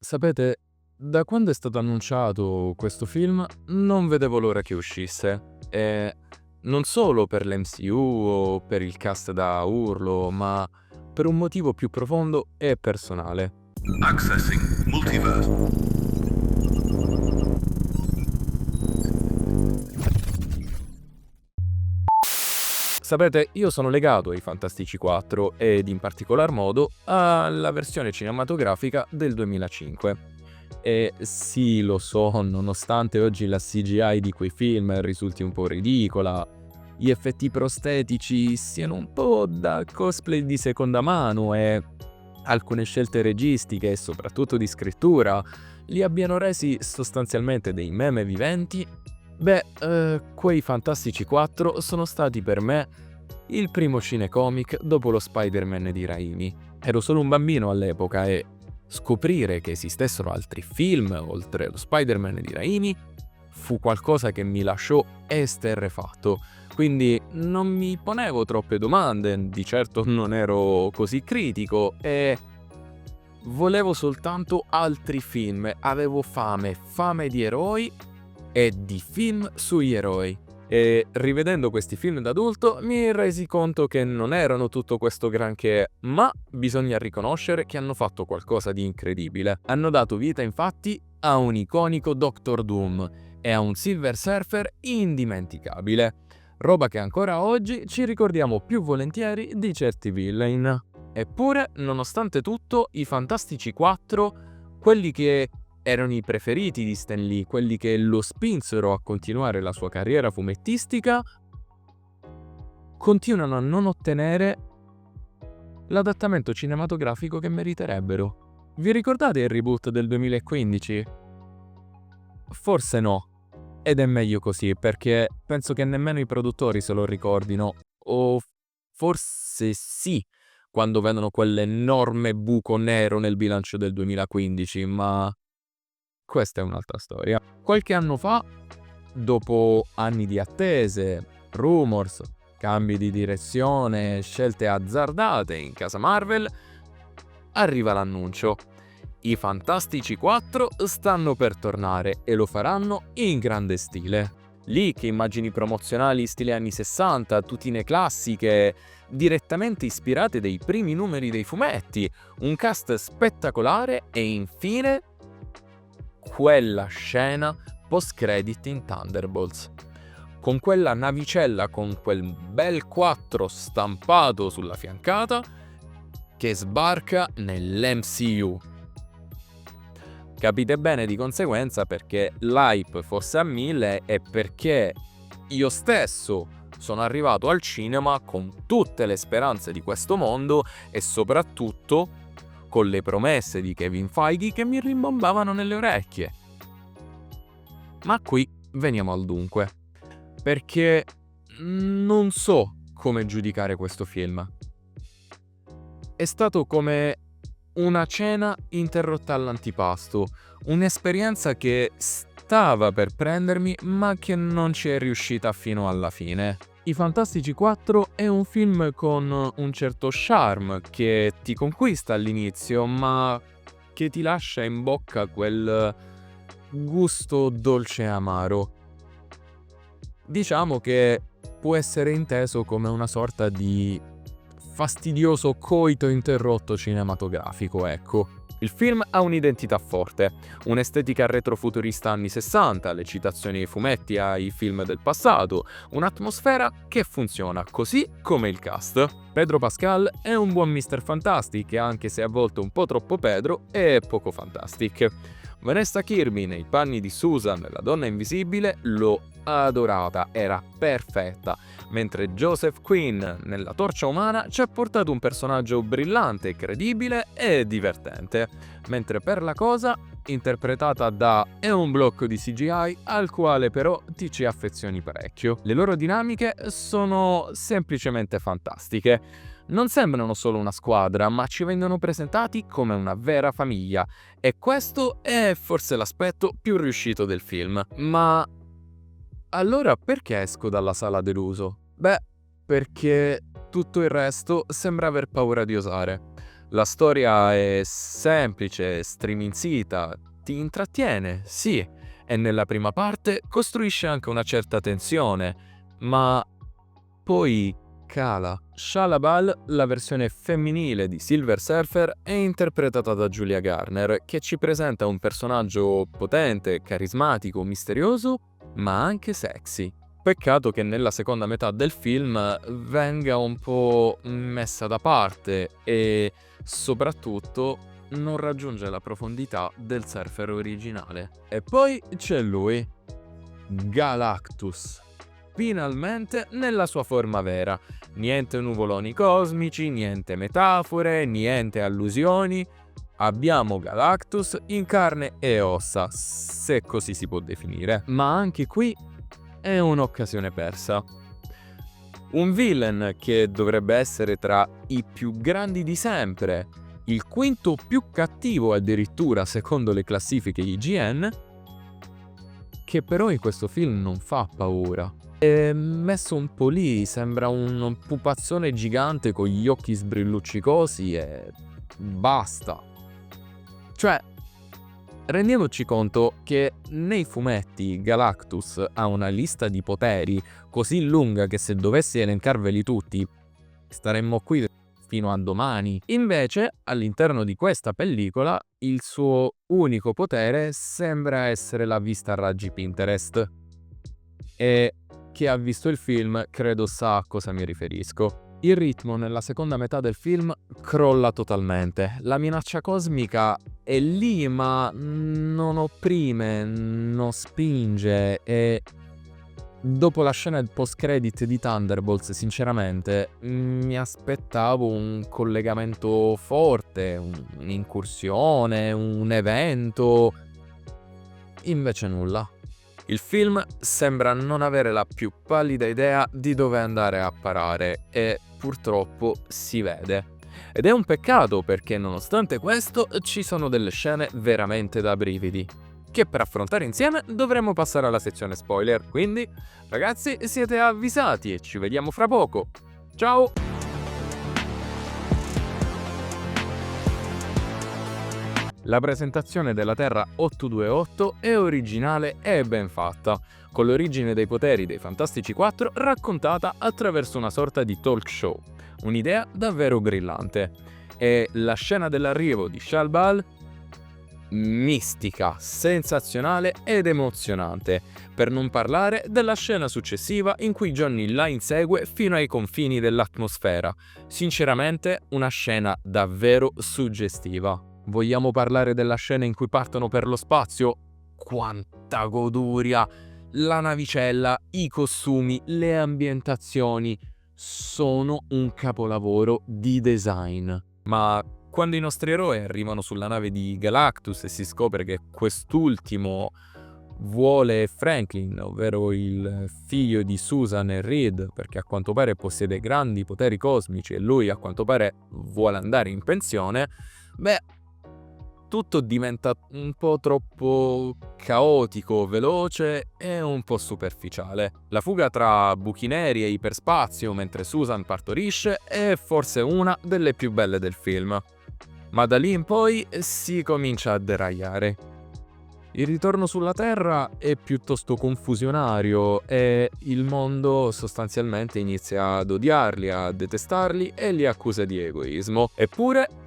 Sapete, da quando è stato annunciato questo film non vedevo l'ora che uscisse. E non solo per l'MCU o per il cast da urlo, ma per un motivo più profondo e personale. Accessing Multiverse. Sapete, io sono legato ai Fantastici 4 ed in particolar modo alla versione cinematografica del 2005. E sì, lo so, nonostante oggi la CGI di quei film risulti un po' ridicola, gli effetti prostetici siano un po' da cosplay di seconda mano e alcune scelte registiche e soprattutto di scrittura li abbiano resi sostanzialmente dei meme viventi, quei Fantastici 4 sono stati per me il primo cinecomic dopo lo Spider-Man di Raimi. Ero solo un bambino all'epoca e scoprire che esistessero altri film oltre lo Spider-Man di Raimi fu qualcosa che mi lasciò esterrefatto. Quindi non mi ponevo troppe domande, di certo non ero così critico e volevo soltanto altri film. Avevo fame di eroi e di film sugli eroi. E rivedendo questi film da adulto mi resi conto che non erano tutto questo granché, ma bisogna riconoscere che hanno fatto qualcosa di incredibile. Hanno dato vita infatti a un iconico Doctor Doom e a un Silver Surfer indimenticabile, roba che ancora oggi ci ricordiamo più volentieri di certi villain. Eppure, nonostante tutto, i Fantastici 4, quelli che erano i preferiti di Stan Lee, quelli che lo spinsero a continuare la sua carriera fumettistica, continuano a non ottenere l'adattamento cinematografico che meriterebbero. Vi ricordate il reboot del 2015? Forse no. Ed è meglio così, perché penso che nemmeno i produttori se lo ricordino. O forse sì, quando vedono quell'enorme buco nero nel bilancio del 2015, ma questa è un'altra storia. Qualche anno fa, dopo anni di attese, rumors, cambi di direzione, scelte azzardate in casa Marvel, arriva l'annuncio. I Fantastici 4 stanno per tornare e lo faranno in grande stile. Leak, immagini promozionali stile anni 60, tutine classiche, direttamente ispirate dai primi numeri dei fumetti, un cast spettacolare e infine quella scena post-credit in Thunderbolts. Con quella navicella con quel bel 4 stampato sulla fiancata che sbarca nell'MCU. Capite bene di conseguenza perché l'hype fosse a 1000 e perché io stesso sono arrivato al cinema con tutte le speranze di questo mondo e soprattutto con le promesse di Kevin Feige che mi rimbombavano nelle orecchie. Ma qui veniamo al dunque, perché non so come giudicare questo film. È stato come una cena interrotta all'antipasto, un'esperienza che stava per prendermi ma che non ci è riuscita fino alla fine. I Fantastici 4 è un film con un certo charme che ti conquista all'inizio ma che ti lascia in bocca quel gusto dolce e amaro. Diciamo che può essere inteso come una sorta di fastidioso coito interrotto cinematografico, ecco. Il film ha un'identità forte, un'estetica retrofuturista anni 60, le citazioni ai fumetti ai film del passato, un'atmosfera che funziona così come il cast. Pedro Pascal è un buon Mr. Fantastic, anche se a volte un po' troppo Pedro e poco Fantastic. Vanessa Kirby nei panni di Susan, la donna invisibile, l'ho adorata, era perfetta, mentre Joseph Quinn nella Torcia Umana ci ha portato un personaggio brillante, credibile e divertente, mentre per la Cosa, interpretata da è un blocco di CGI al quale però ti ci affezioni parecchio. Le loro dinamiche sono semplicemente fantastiche. Non sembrano solo una squadra, ma ci vengono presentati come una vera famiglia, e questo è forse l'aspetto più riuscito del film. Ma allora perché esco dalla sala deluso? Perché tutto il resto sembra aver paura di osare. La storia è semplice, striminzita, ti intrattiene, sì, e nella prima parte costruisce anche una certa tensione, ma poi cala. Shia Bal, la versione femminile di Silver Surfer, è interpretata da Julia Garner, che ci presenta un personaggio potente, carismatico, misterioso, ma anche sexy. Peccato che nella seconda metà del film venga un po' messa da parte e soprattutto non raggiunge la profondità del surfer originale. E poi c'è lui, Galactus. Finalmente nella sua forma vera. Niente nuvoloni cosmici, niente metafore, niente allusioni. Abbiamo Galactus in carne e ossa, se così si può definire. Ma anche qui è un'occasione persa. Un villain che dovrebbe essere tra i più grandi di sempre, il quinto più cattivo addirittura secondo le classifiche IGN, che però in questo film non fa paura. È messo un po' lì, sembra un pupazzone gigante con gli occhi sbrilluccicosi e basta. Cioè, rendiamoci conto che nei fumetti Galactus ha una lista di poteri così lunga che se dovessi elencarveli tutti staremmo qui fino a domani. Invece, all'interno di questa pellicola, il suo unico potere sembra essere la vista a raggi Pinterest. E chi ha visto il film credo sa a cosa mi riferisco. Il ritmo nella seconda metà del film crolla totalmente. La minaccia cosmica è lì ma non opprime, non spinge e dopo la scena post-credit di Thunderbolts, sinceramente, mi aspettavo un collegamento forte, un'incursione, un evento. Invece nulla. Il film sembra non avere la più pallida idea di dove andare a parare e purtroppo si vede. Ed è un peccato perché nonostante questo ci sono delle scene veramente da brividi, che per affrontare insieme dovremo passare alla sezione spoiler, quindi ragazzi siete avvisati e ci vediamo fra poco. Ciao! La presentazione della Terra 828 è originale e ben fatta, con l'origine dei poteri dei Fantastici 4 raccontata attraverso una sorta di talk show. Un'idea davvero brillante. E la scena dell'arrivo di Shia Bal? Mistica, sensazionale ed emozionante, per non parlare della scena successiva in cui Johnny la insegue fino ai confini dell'atmosfera. Sinceramente, una scena davvero suggestiva. Vogliamo parlare della scena in cui partono per lo spazio? Quanta goduria! La navicella, i costumi, le ambientazioni sono un capolavoro di design. Ma quando i nostri eroi arrivano sulla nave di Galactus e si scopre che quest'ultimo vuole Franklin, ovvero il figlio di Susan e Reed, perché a quanto pare possiede grandi poteri cosmici e lui a quanto pare vuole andare in pensione, beh, tutto diventa un po' troppo caotico, veloce e un po' superficiale. La fuga tra buchi neri e iperspazio mentre Susan partorisce è forse una delle più belle del film. Ma da lì in poi si comincia a deragliare. Il ritorno sulla Terra è piuttosto confusionario e il mondo sostanzialmente inizia ad odiarli, a detestarli e li accusa di egoismo. Eppure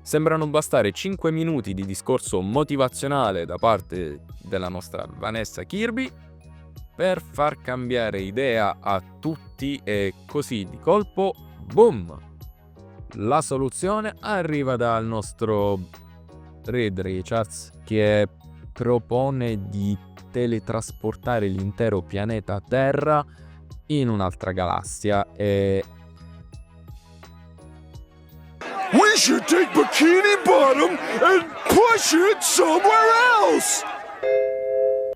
sembrano bastare 5 minuti di discorso motivazionale da parte della nostra Vanessa Kirby per far cambiare idea a tutti e così di colpo, boom! La soluzione arriva dal nostro Reed Richards che propone di teletrasportare l'intero pianeta Terra in un'altra galassia e We should take Bikini Bottom and push it somewhere else!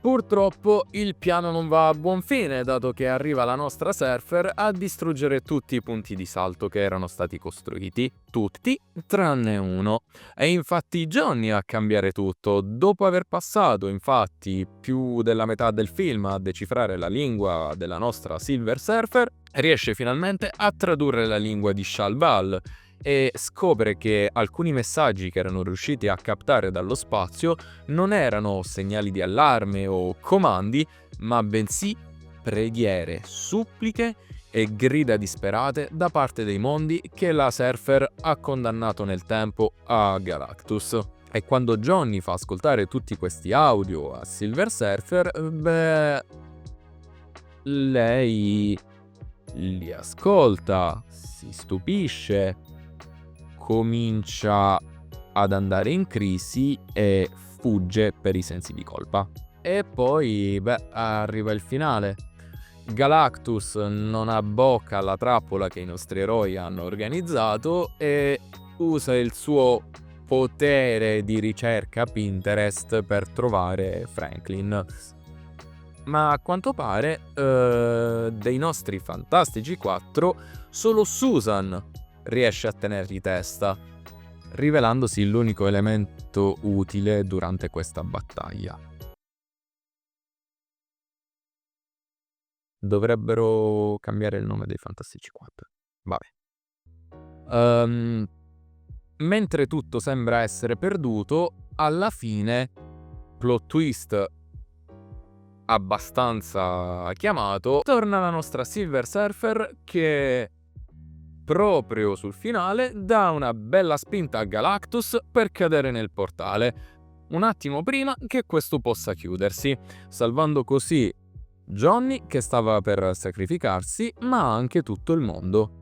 purtroppo il piano non va a buon fine, dato che arriva la nostra surfer a distruggere tutti i punti di salto che erano stati costruiti, tutti tranne uno. È infatti Johnny a cambiare tutto, dopo aver passato infatti più della metà del film a decifrare la lingua della nostra Silver Surfer, riesce finalmente a tradurre la lingua di Shia Bal, e scopre che alcuni messaggi che erano riusciti a captare dallo spazio non erano segnali di allarme o comandi, ma bensì preghiere, suppliche e grida disperate da parte dei mondi che la Surfer ha condannato nel tempo a Galactus. E quando Johnny fa ascoltare tutti questi audio a Silver Surfer, lei li ascolta, si stupisce, comincia ad andare in crisi e fugge per i sensi di colpa. E poi, arriva il finale. Galactus non abbocca alla trappola che i nostri eroi hanno organizzato e usa il suo potere di ricerca Pinterest per trovare Franklin. Ma a quanto pare, dei nostri Fantastici 4, solo Susan riesce a tenergli testa, rivelandosi l'unico elemento utile durante questa battaglia. Dovrebbero cambiare il nome dei Fantastici 4. Vabbè. Mentre tutto sembra essere perduto, alla fine, plot twist abbastanza chiamato, torna la nostra Silver Surfer che proprio sul finale dà una bella spinta a Galactus per cadere nel portale, un attimo prima che questo possa chiudersi, salvando così Johnny che stava per sacrificarsi, ma anche tutto il mondo.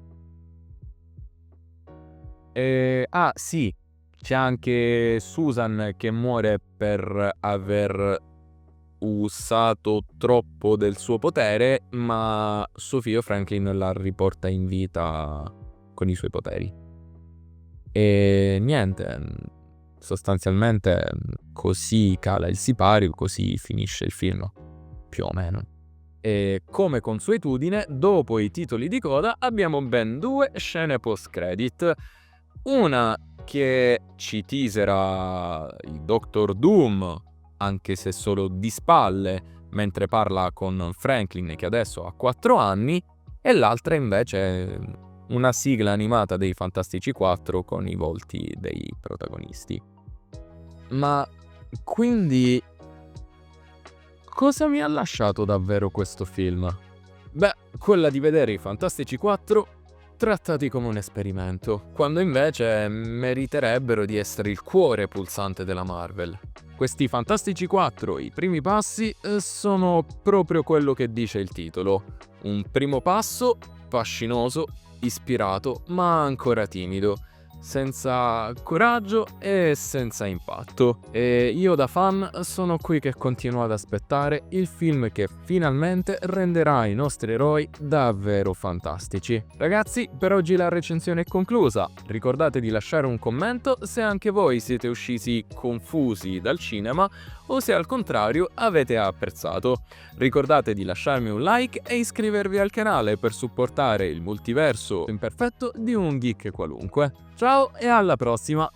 Sì, c'è anche Susan che muore per aver usato troppo del suo potere, ma suo figlio Franklin la riporta in vita con i suoi poteri. E niente, sostanzialmente così cala il sipario, così finisce il film, più o meno. E come consuetudine, dopo i titoli di coda abbiamo ben 2 scene post-credit. Una che ci teasera il Dr. Doom, anche se solo di spalle, mentre parla con Franklin che adesso ha 4 anni, e l'altra invece è una sigla animata dei Fantastici 4 con i volti dei protagonisti. Ma quindi cosa mi ha lasciato davvero questo film? Quella di vedere i Fantastici 4 trattati come un esperimento, quando invece meriterebbero di essere il cuore pulsante della Marvel. Questi Fantastici 4, i primi passi, sono proprio quello che dice il titolo. Un primo passo fascinoso, ispirato, ma ancora timido, senza coraggio e senza impatto. E io da fan sono qui che continuo ad aspettare il film che finalmente renderà i nostri eroi davvero fantastici. Ragazzi, per oggi la recensione è conclusa. Ricordate di lasciare un commento se anche voi siete usciti confusi dal cinema o se al contrario avete apprezzato. Ricordate di lasciarmi un like e iscrivervi al canale per supportare il multiverso imperfetto di un geek qualunque. Ciao e alla prossima!